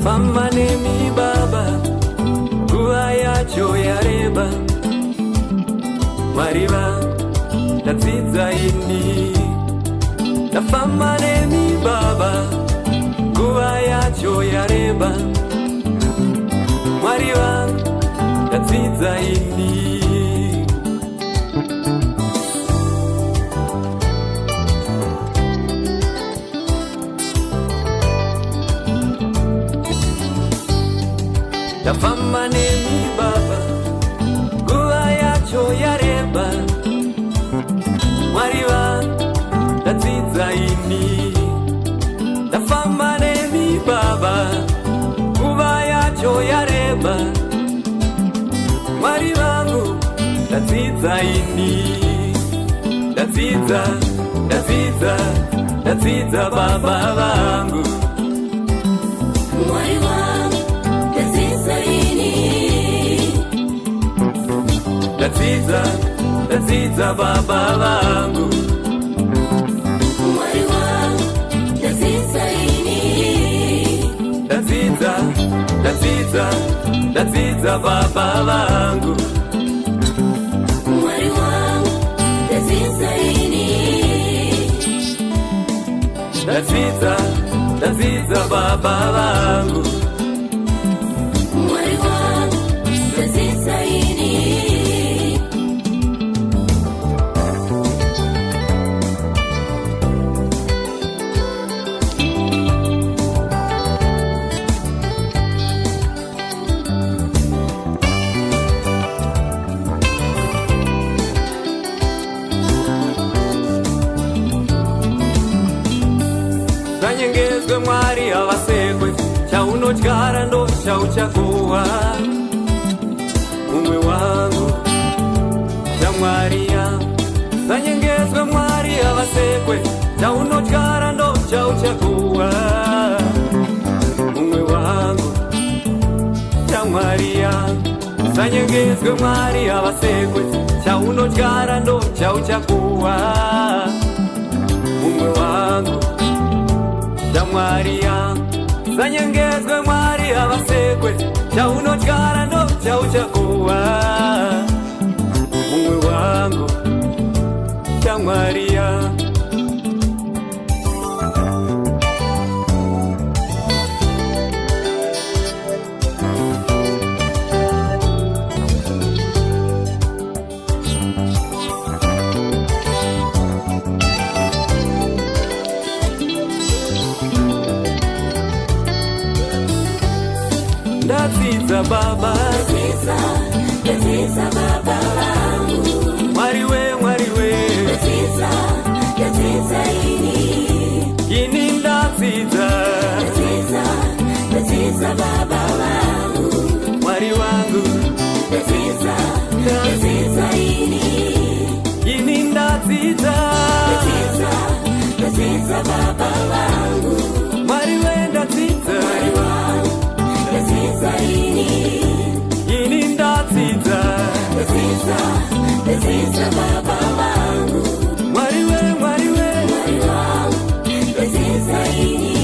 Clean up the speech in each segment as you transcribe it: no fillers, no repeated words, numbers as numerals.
Famanemi baba nguva yacho yareba, Mariva ndadzidza ini. Famanemi baba nguva yacho yareba, Mariva ndadzidza ini. Famanemi baba nguva yacho yareba, Mariva ndadzidza ini. Famanemi baba nguva yacho yareba, Mwari vangu ndadzidza ini. Ndadzidza baba vangu, Mwari vangu ndadzidza ini. Ndadzidza baba vangu, Mwari vangu ndadzidza ini. Ndadzidza baba vangu, Mwari vangu ndadzidza ini. Ndadzidza baba vangu, Mwari vangu ndadzidza ini. Zvanyengedzwe Mwari havasekwe, chaunodyara ndo chauchakohwa. Mumwe wangu shamwariya, zvanyengedzwe Mwari havasekwe, chaunodyara ndo chauchakohwa. Mumwe wangu shamwariya, zvanyengedzwe Mwari havasekwe, chaunodyara ndo chauchakohwa. Mumwe wangu shamwariya, zvanyengedzwe Mwari havasekwe, chaunodyara ndo chauchakohwa. Mumwe wangu shamwariya. Ndadzidza baba, ndadzidza baba vangu, Mwari we, ndadzidza ini. Ndadzidza baba vangu, Mwari wangu, ndadzidza ini. Ndadzidza baba vangu, Mwari we, ndadzidza ini. Ndadzidza baba vangu, Mwari we, Mwari wangu ndadzidza ini.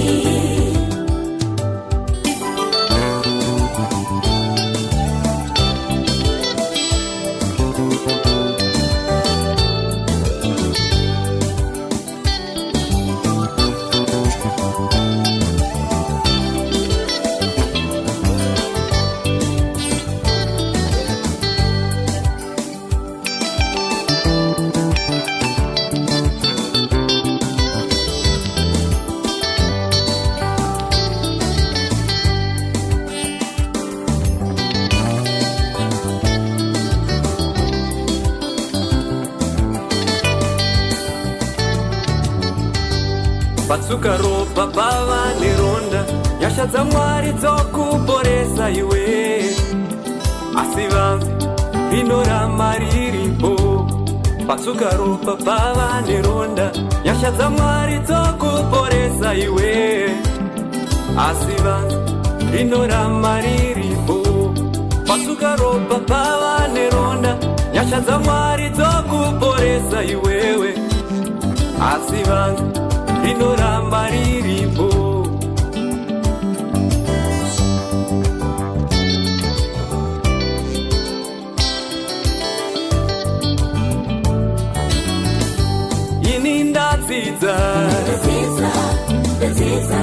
Patsuka ropa pava neronda, nyasha dzaMwari dzokuporesa iwe. Asi vanzi rinoramba riripo, patsukaropa pavane ronda nyasha dzamwari dzokuporesa iwe asi vanhu rinoramba riripo patsukaropa pavane ronda nyasha dzamwari dzokuporesa iwewe asi vanhu rinoramba riripo. Ini ndadzidza Ndadzidza